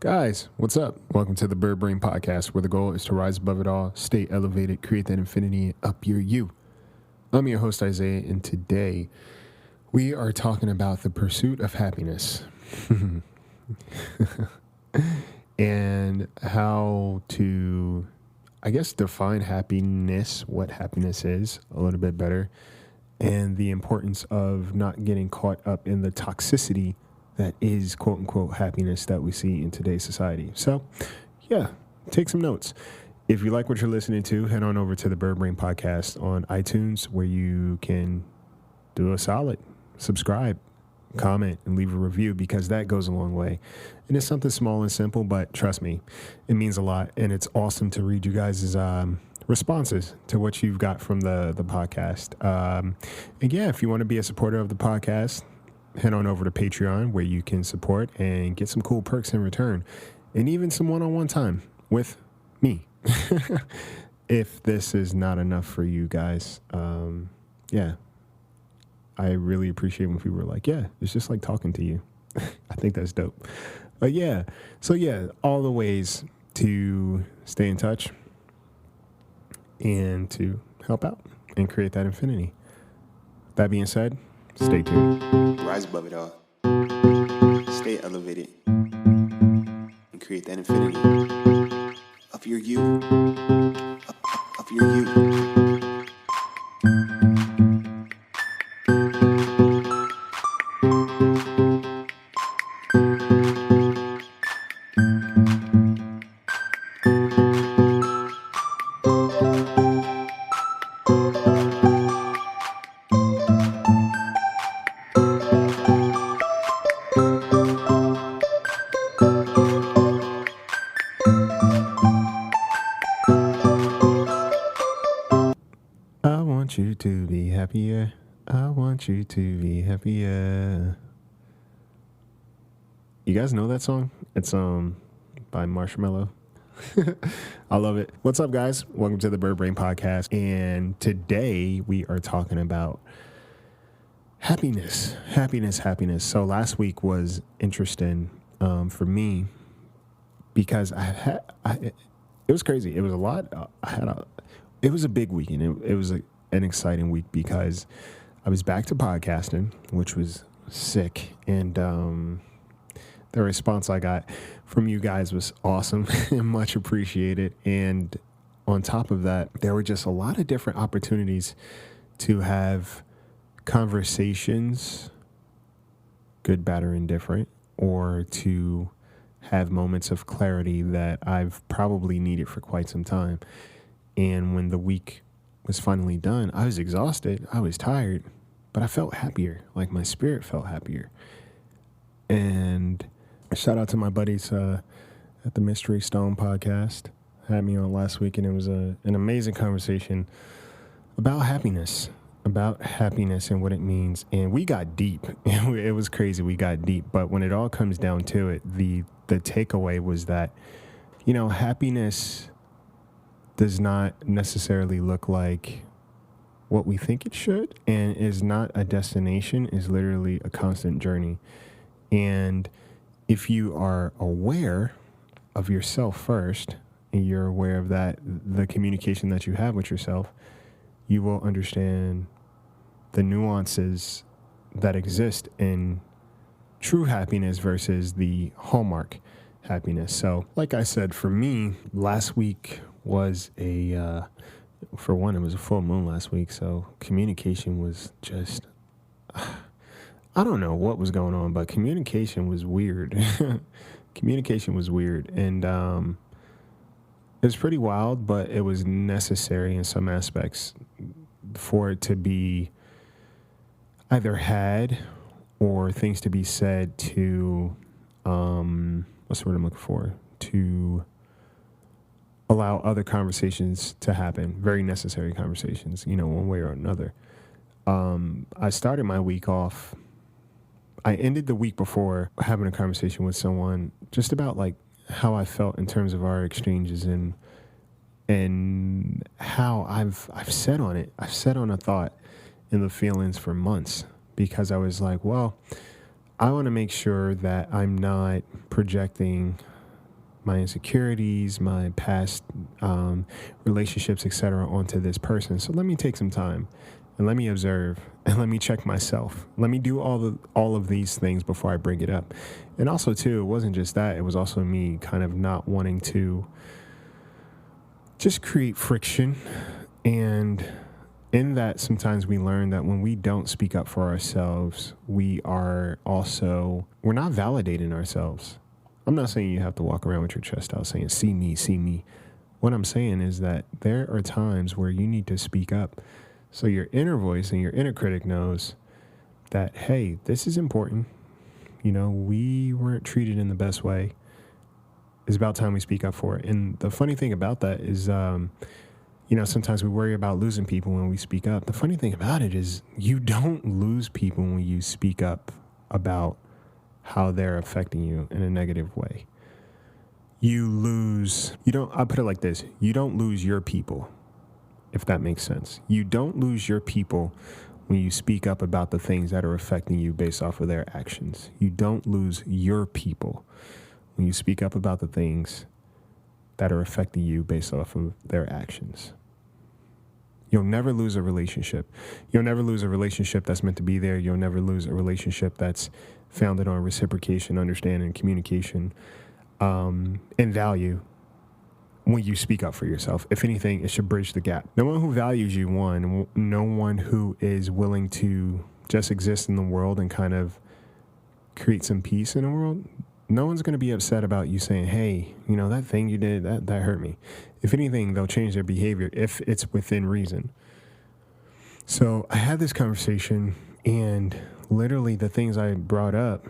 Guys, what's up? Welcome to the Bird Brain Podcast, where the goal is to rise above it all, stay elevated, create that infinity, up your you. I'm your host, Isaiah, and today we are talking about the pursuit of happiness and how to, define happiness, what happiness is a little bit better, and the importance of not getting caught up in the toxicity that is quote unquote happiness that we see in today's society. So yeah, take some notes. If you like what you're listening to, head on over to the Bird Brain Podcast on iTunes, where you can do a solid, subscribe, comment, and leave a review, because that goes a long way. And it's something small and simple, but trust me, it means a lot. And it's awesome to read you guys' responses to what you've got from the podcast. And yeah, if you want to be a supporter of the podcast, head on over to Patreon, where you can support and get some cool perks in return, and even some one-on-one time with me. If this is not enough for you guys, yeah, I really appreciate when people are like, yeah, it's just like talking to you. I think that's dope. But yeah, so yeah, all the ways to stay in touch and to help out and create that infinity. That being said, stay tuned. Rise above it all. Stay elevated. And create that infinity. Of your you. Of your you. I want you to be happier. I want you to be happier. You guys know that song? It's by Marshmello. I love it. What's up, guys? Welcome to the Bird Brain Podcast. And today we are talking about happiness. Happiness. So last week was interesting for me because it was crazy. It was a lot. It was a big week, and it was an exciting week because I was back to podcasting, which was sick. And the response I got from you guys was awesome and much appreciated. And on top of that, there were just a lot of different opportunities to have conversations, good, bad, or indifferent, or to have moments of clarity that I've probably needed for quite some time. And when the week was finally done, I was exhausted, I was tired, but I felt happier. Like, my spirit felt happier. And shout out to my buddies at the Mystery Stone podcast. Had me on last week, and it was an amazing conversation about happiness and what it means. And we got deep. It was crazy. We got deep. But when it all comes down to it, the takeaway was that, happiness does not necessarily look like what we think it should, and is not a destination, is literally a constant journey. And if you are aware of yourself first, and you're aware of that, the communication that you have with yourself, you will understand the nuances that exist in true happiness versus the hallmark happiness. So, like I said, for me, last week was for one, it was a full moon last week, so communication was just, I don't know what was going on, but communication was weird. And it was pretty wild, but it was necessary in some aspects for it to be either had or things to be said to, what's the word I'm looking for? To allow other conversations to happen, very necessary conversations, one way or another. I started my week off. I ended the week before having a conversation with someone just about like how I felt in terms of our exchanges and how I've sat on it. I've sat on a thought and the feelings for months, because I was like, well, I want to make sure that I'm not projecting my insecurities, my past relationships, etc., onto this person. So let me take some time and let me observe and let me check myself. Let me do all of these things before I bring it up. And also, too, it wasn't just that. It was also me kind of not wanting to just create friction. And in that, sometimes we learn that when we don't speak up for ourselves, we're not validating ourselves. I'm not saying you have to walk around with your chest out saying, see me, see me. What I'm saying is that there are times where you need to speak up so your inner voice and your inner critic knows that, hey, this is important. We weren't treated in the best way. It's about time we speak up for it. And the funny thing about that is, sometimes we worry about losing people when we speak up. The funny thing about it is you don't lose people when you speak up about how they're affecting you in a negative way. I'll put it like this. You don't lose your people, if that makes sense. You don't lose your people when you speak up about the things that are affecting you based off of their actions. You don't lose your people when you speak up about the things that are affecting you based off of their actions. You'll never lose a relationship. You'll never lose a relationship that's meant to be there. You'll never lose a relationship that's founded on reciprocation, understanding, communication, and value when you speak up for yourself. If anything, it should bridge the gap. No one who values you, no one who is willing to just exist in the world and kind of create some peace in the world, no one's going to be upset about you saying, hey, that thing you did, that hurt me. If anything, they'll change their behavior if it's within reason. So I had this conversation, and literally the things I brought up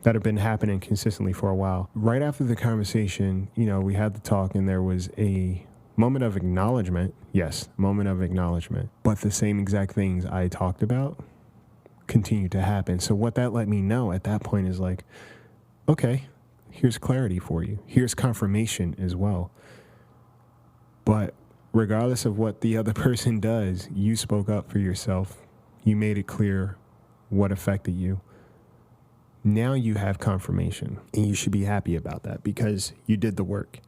that have been happening consistently for a while. Right after the conversation, we had the talk, and there was a moment of acknowledgement. Yes, moment of acknowledgement. But the same exact things I talked about continue to happen. So what that let me know at that point is like, okay, here's clarity for you. Here's confirmation as well. But regardless of what the other person does, you spoke up for yourself. You made it clear what affected you. Now you have confirmation, and you should be happy about that because you did the work.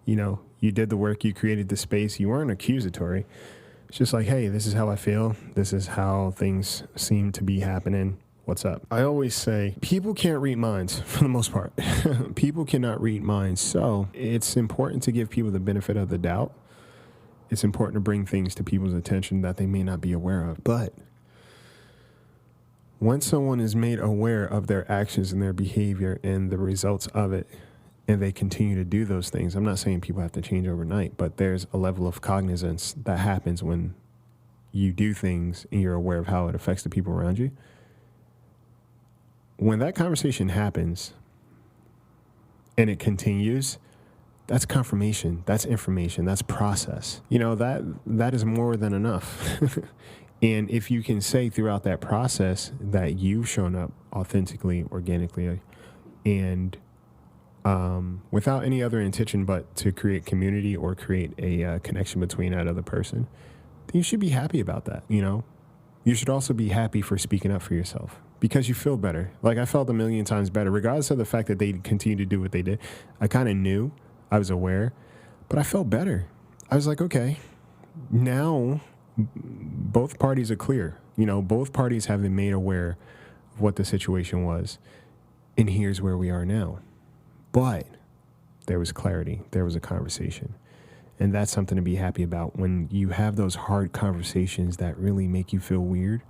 You did the work. You created the space. You weren't accusatory. It's just like, hey, this is how I feel. This is how things seem to be happening. What's up? I always say people can't read minds for the most part. People cannot read minds. So it's important to give people the benefit of the doubt. It's important to bring things to people's attention that they may not be aware of. But once someone is made aware of their actions and their behavior and the results of it, and they continue to do those things, I'm not saying people have to change overnight, but there's a level of cognizance that happens when you do things and you're aware of how it affects the people around you. When that conversation happens and it continues, that's confirmation, that's information, that's process. That is more than enough. And if you can say throughout that process that you've shown up authentically, organically, and without any other intention but to create community or create a connection between that other person, then you should be happy about that. You should also be happy for speaking up for yourself because you feel better. Like I felt a million times better, regardless of the fact that they continue to do what they did. I kind of knew, I was aware, but I felt better. I was like, okay, now both parties are clear. Both parties have been made aware of what the situation was. And here's where we are now. But there was clarity. There was a conversation. And that's something to be happy about when you have those hard conversations that really make you feel weird.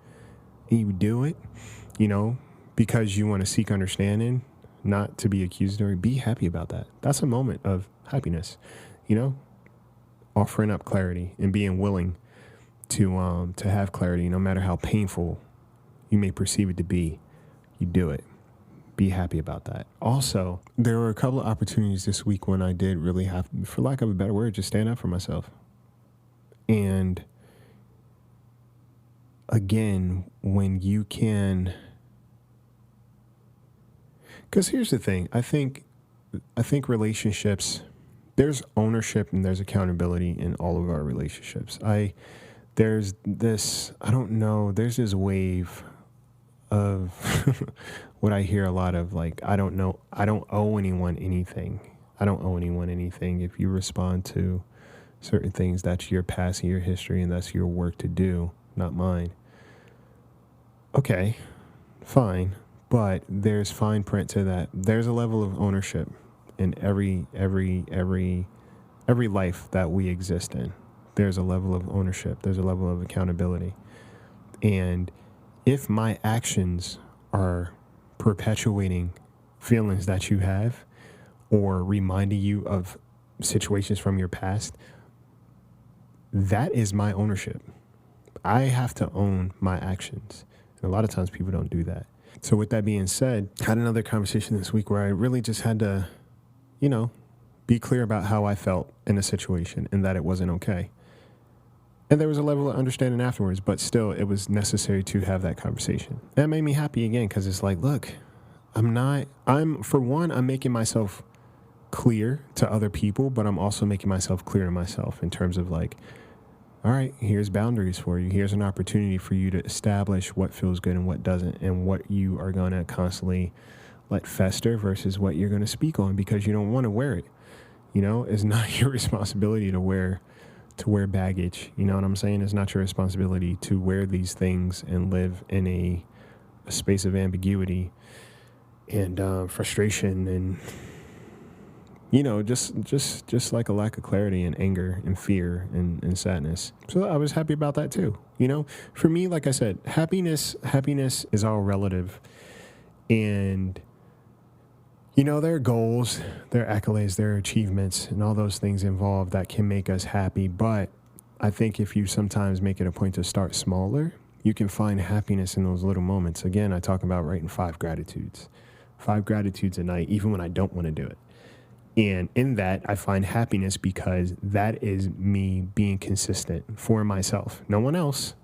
And you do it, because you want to seek understanding, not to be accusatory. Be happy about that. That's a moment of happiness, offering up clarity and being willing to have clarity, no matter how painful you may perceive it to be. You do it. Be happy about that. Also, there were a couple of opportunities this week when I did really have, for lack of a better word, just stand up for myself. And again, when you can, because here's the thing, I think relationships, there's ownership and there's accountability in all of our relationships. There's this wave of what I hear a lot of, like, I don't owe anyone anything. I don't owe anyone anything. If you respond to certain things, that's your past and your history, and that's your work to do, not mine. Okay, fine, but there's fine print to that. There's a level of ownership in every life that we exist in. There's a level of ownership. There's a level of accountability. And if my actions are perpetuating feelings that you have or reminding you of situations from your past, that is my ownership. I have to own my actions. And a lot of times people don't do that. So with that being said, I had another conversation this week where I really just had to, be clear about how I felt in a situation and that it wasn't okay. And there was a level of understanding afterwards, but still it was necessary to have that conversation. That made me happy again, because it's like, look, I'm making myself clear to other people, but I'm also making myself clear to myself in terms of like, all right, here's boundaries for you. Here's an opportunity for you to establish what feels good and what doesn't, and what you are going to constantly let fester versus what you're going to speak on because you don't want to wear it. It's not your responsibility to wear baggage. You know what I'm saying? It's not your responsibility to wear these things and live in a space of ambiguity and frustration and just like a lack of clarity and anger and fear and sadness. So I was happy about that too. For me, like I said, happiness is all relative. And there are goals, there are accolades, there are achievements, and all those things involved that can make us happy. But I think if you sometimes make it a point to start smaller, you can find happiness in those little moments. Again, I talk about writing 5 gratitudes a night, even when I don't want to do it. And in that, I find happiness because that is me being consistent for myself. No one else,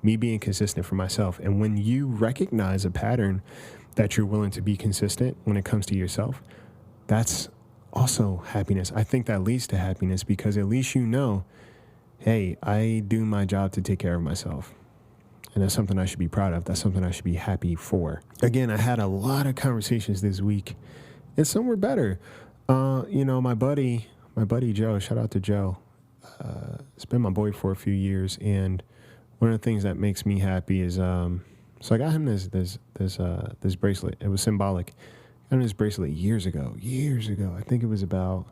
me being consistent for myself. And when you recognize a pattern that you're willing to be consistent when it comes to yourself, that's also happiness. I think that leads to happiness because at least hey, I do my job to take care of myself. And that's something I should be proud of. That's something I should be happy for. Again, I had a lot of conversations this week, and some were better. My buddy Joe, shout out to Joe. It's been my boy for a few years, and one of the things that makes me happy is so I got him this bracelet. It was symbolic. I got him this bracelet years ago. I think it was about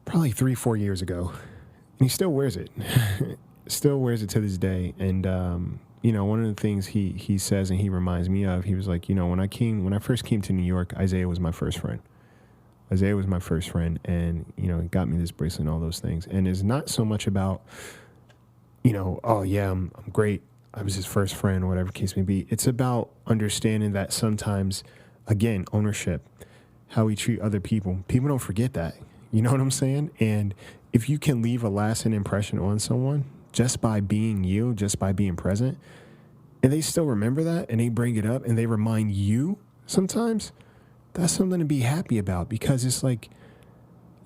probably 3-4 years ago. And he still wears it. Still wears it to this day. And one of the things he says and he reminds me of, he was like, when I first came to New York, Isaiah was my first friend. And he got me this bracelet and all those things. And it's not so much about, oh yeah, I'm great, I was his first friend, or whatever case may be. It's about understanding that sometimes, again, ownership, how we treat other people. People don't forget that. You know what I'm saying? And if you can leave a lasting impression on someone just by being you, just by being present, and they still remember that and they bring it up and they remind you sometimes, that's something to be happy about, because it's like,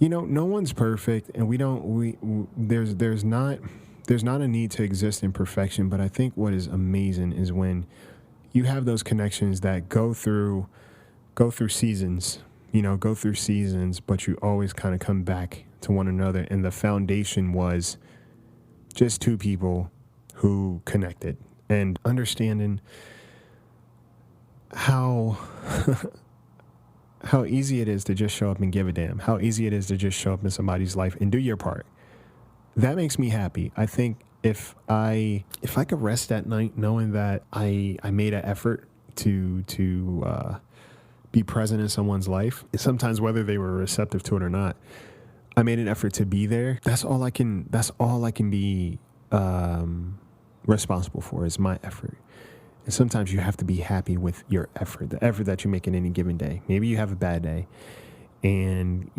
no one's perfect, and there's not a need to exist in perfection. But I think what is amazing is when you have those connections that go through seasons, but you always kind of come back to one another. And the foundation was just two people who connected, and understanding how easy it is to just show up and give a damn, how easy it is to just show up in somebody's life and do your part. That makes me happy. I think if I could rest at night knowing that I made an effort to be present in someone's life, sometimes whether they were receptive to it or not, I made an effort to be there. That's all I can be responsible for, is my effort. And sometimes you have to be happy with your effort, the effort that you make in any given day. Maybe you have a bad day and,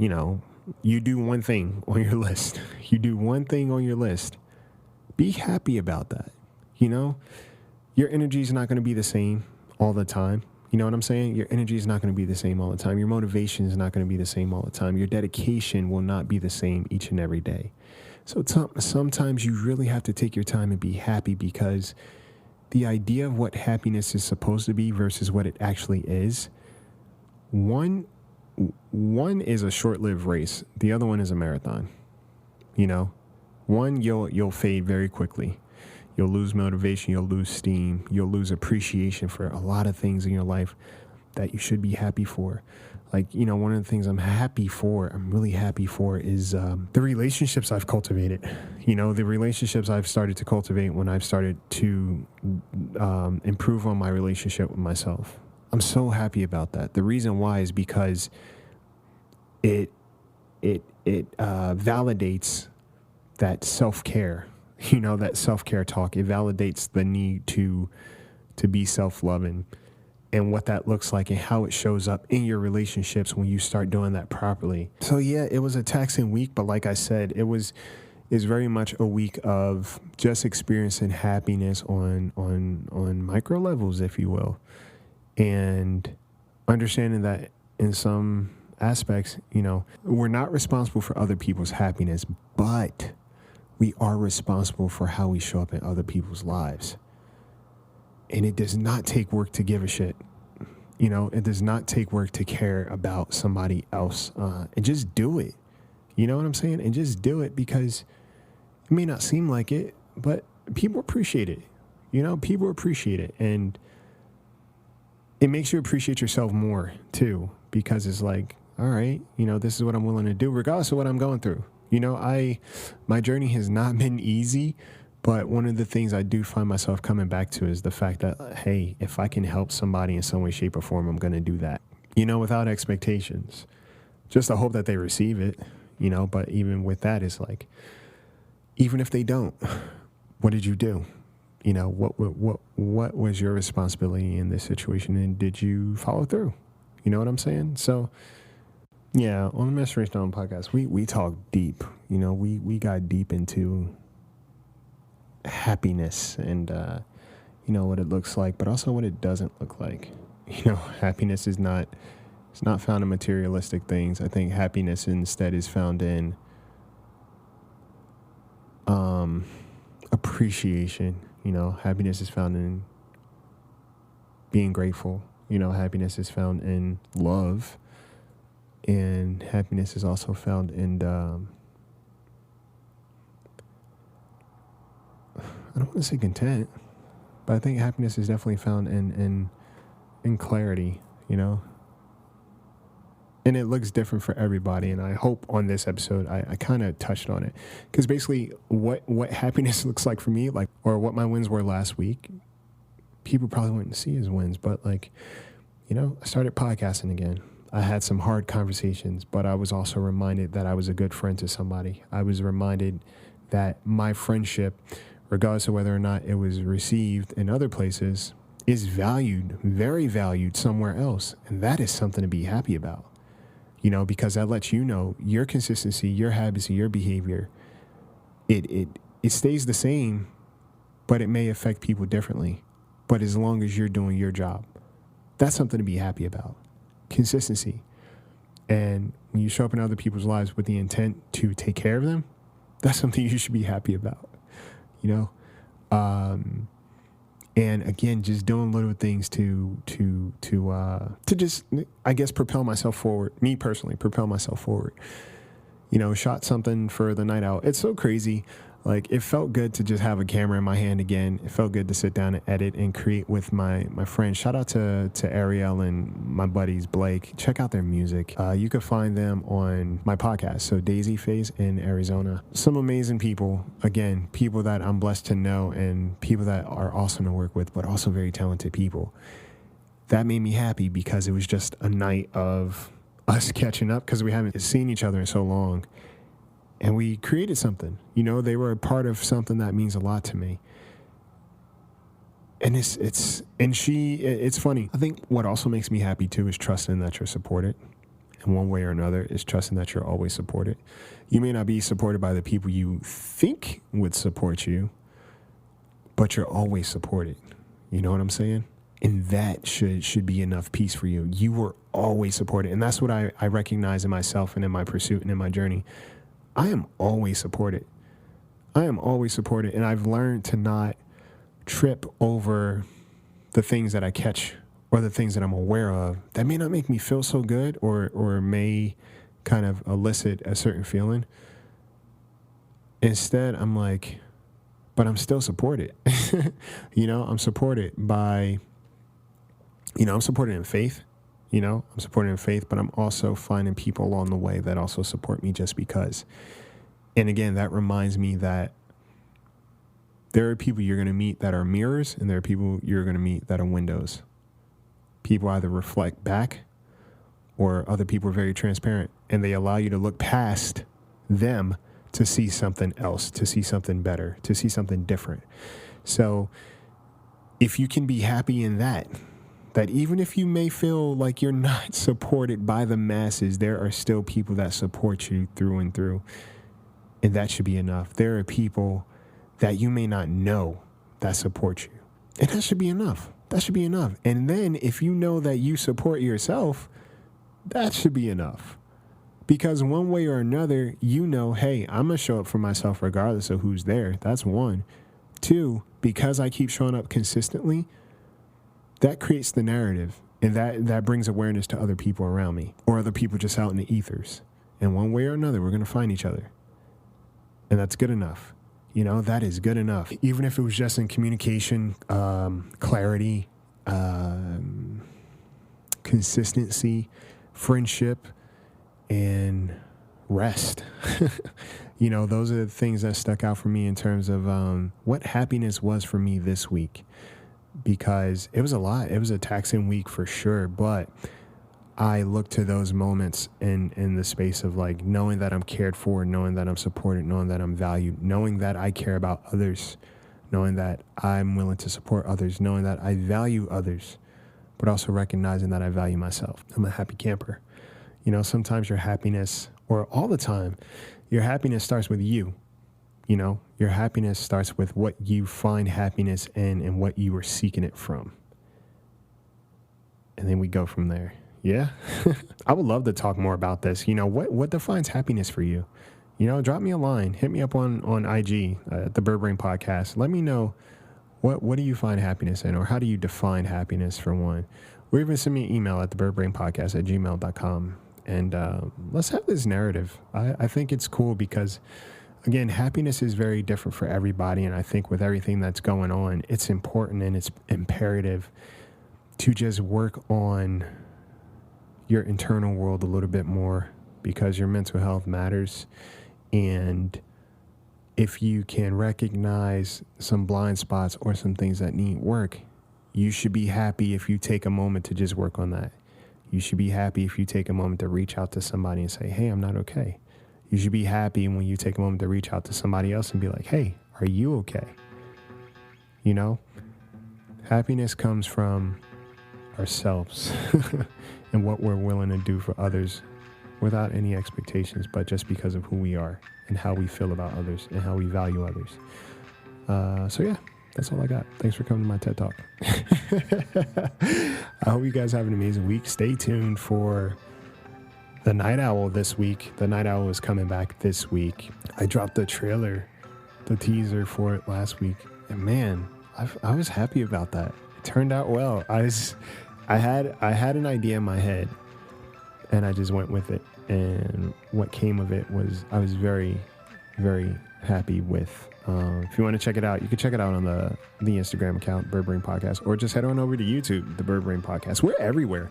you do one thing on your list. Be happy about that. Your energy is not going to be the same all the time. You know what I'm saying? Your energy is not going to be the same all the time. Your motivation is not going to be the same all the time. Your dedication will not be the same each and every day. So sometimes you really have to take your time and be happy, because the idea of what happiness is supposed to be versus what it actually is, one one is a short-lived race. The other one is a marathon. You know, one, you'll fade very quickly. You'll lose motivation. You'll lose steam. You'll lose appreciation for a lot of things in your life that you should be happy for. Like, you know, one of the things I'm really happy for is the relationships I've cultivated. You know, the relationships I've started to cultivate when I've started to improve on my relationship with myself. I'm so happy about that. The reason why is because it validates that self-care, you know, that self-care talk. It validates the need to be self-loving and what that looks like and how it shows up in your relationships when you start doing that properly. So yeah, it was a taxing week, but like I said, it's very much a week of just experiencing happiness on micro levels, if you will, and understanding that in some aspects, you know, we're not responsible for other people's happiness, but we are responsible for how we show up in other people's lives. And it does not take work to give a shit. You know, it does not take work to care about somebody else. And just do it. You know what I'm saying? And just do it, because it may not seem like it, but people appreciate it. You know, people appreciate it. And it makes you appreciate yourself more, too, because it's like, all right, you know, this is what I'm willing to do, regardless of what I'm going through. You know, my journey has not been easy. But one of the things I do find myself coming back to is the fact that, hey, if I can help somebody in some way, shape, or form, I'm going to do that, you know, without expectations. Just to hope that they receive it, you know. But even with that, it's like, even if they don't, what did you do? You know, what was your responsibility in this situation, and did you follow through? You know what I'm saying? So, yeah, on the Restoration On podcast, we talk deep. You know, we got deep into happiness and you know, what it looks like, but also what it doesn't look like. You know, happiness is not found in materialistic things. I think happiness instead is found in appreciation. You know, happiness is found in being grateful. You know, happiness is found in love, and happiness is also found in I don't want to say content, but I think happiness is definitely found in clarity, you know. And it looks different for everybody. And I hope on this episode I kind of touched on it, because basically what happiness looks like for me, like, or what my wins were last week, people probably wouldn't see as wins. But like, you know, I started podcasting again. I had some hard conversations, but I was also reminded that I was a good friend to somebody. I was reminded that my friendship, regardless of whether or not it was received in other places, is valued, very valued somewhere else. And that is something to be happy about, you know, because that lets you know your consistency, your habits, and your behavior, it stays the same, but it may affect people differently. But as long as you're doing your job, that's something to be happy about. Consistency. And when you show up in other people's lives with the intent to take care of them, that's something you should be happy about. You know, and again, just doing little things to just, I guess, propel myself forward. Me personally, propel myself forward. You know, shot something for the night out. It's so crazy. Like, it felt good to just have a camera in my hand again. It felt good to sit down and edit and create with my friends. Shout out to Ariel and my buddies, Blake. Check out their music. You can find them on my podcast, so Daisy Face in Arizona. Some amazing people. Again, people that I'm blessed to know and people that are awesome to work with, but also very talented people. That made me happy because it was just a night of us catching up, because we haven't seen each other in so long. And we created something. You know, they were a part of something that means a lot to me. And it's funny. I think what also makes me happy too is trusting that you're supported in one way or another, is trusting that you're always supported. You may not be supported by the people you think would support you, but you're always supported. You know what I'm saying? And that should be enough peace for you. You were always supported. And that's what I recognize in myself and in my pursuit and in my journey. I am always supported. I am always supported. And I've learned to not trip over the things that I catch or the things that I'm aware of that may not make me feel so good or may kind of elicit a certain feeling. Instead, I'm like, but I'm still supported. I'm supported by, I'm supported in faith. I'm supported in faith, but I'm also finding people along the way that also support me just because. And again, that reminds me that there are people you're going to meet that are mirrors, and there are people you're going to meet that are windows. People either reflect back, or other people are very transparent, and they allow you to look past them to see something else, to see something better, to see something different. So if you can be happy in that even if you may feel like you're not supported by the masses, there are still people that support you through and through. And that should be enough. There are people that you may not know that support you. And that should be enough. That should be enough. And then if you know that you support yourself, that should be enough. Because one way or another, hey, I'm going to show up for myself regardless of who's there. That's one. Two, because I keep showing up consistently, that creates the narrative. And that brings awareness to other people around me or other people just out in the ethers. And one way or another, we're going to find each other. And that's good enough. That is good enough. Even if it was just in communication, clarity, consistency, friendship, and rest. Those are the things that stuck out for me in terms of what happiness was for me this week. Because it was a lot. It was a taxing week for sure. But I look to those moments in the space of like knowing that I'm cared for, knowing that I'm supported, knowing that I'm valued, knowing that I care about others, knowing that I'm willing to support others, knowing that I value others, but also recognizing that I value myself. I'm a happy camper. Sometimes your happiness, or all the time, your happiness starts with you. Your happiness starts with what you find happiness in and what you are seeking it from. And then we go from there. Yeah. I would love to talk more about this. What defines happiness for you? Drop me a line, hit me up on IG at the Bird Brain Podcast. Let me know what do you find happiness in, or how do you define happiness for one? Or even send me an email at thebirdbrainpodcast@gmail.com. And let's have this narrative. I think it's cool because, again, happiness is very different for everybody. And I think with everything that's going on, it's important and it's imperative to just work on your internal world a little bit more, because your mental health matters. And if you can recognize some blind spots or some things that need work, you should be happy if you take a moment to just work on that. You should be happy if you take a moment to reach out to somebody and say, hey, I'm not okay. You should be happy when you take a moment to reach out to somebody else and be like, hey, are you okay? Happiness comes from ourselves and what we're willing to do for others without any expectations, but just because of who we are and how we feel about others and how we value others. So yeah, that's all I got. Thanks for coming to my TED Talk. I hope you guys have an amazing week. Stay tuned for the Night Owl this week. The Night Owl is coming back this week. I dropped the trailer, the teaser for it last week. And man, I was happy about that. It turned out well. I had an idea in my head and I just went with it. And what came of it was I was very, very happy with. If you want to check it out, you can check it out on the Instagram account, Bird Brain Podcast, or just head on over to YouTube, the Bird Brain Podcast. We're everywhere.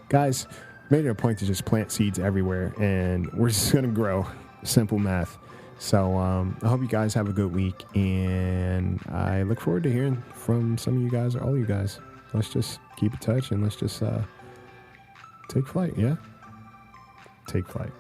Guys, made it a point to just plant seeds everywhere, and we're just going to grow. Simple math. So I hope you guys have a good week, and I look forward to hearing from some of you guys, or all of you guys. Let's just keep in touch, and let's just take flight, yeah? Take flight.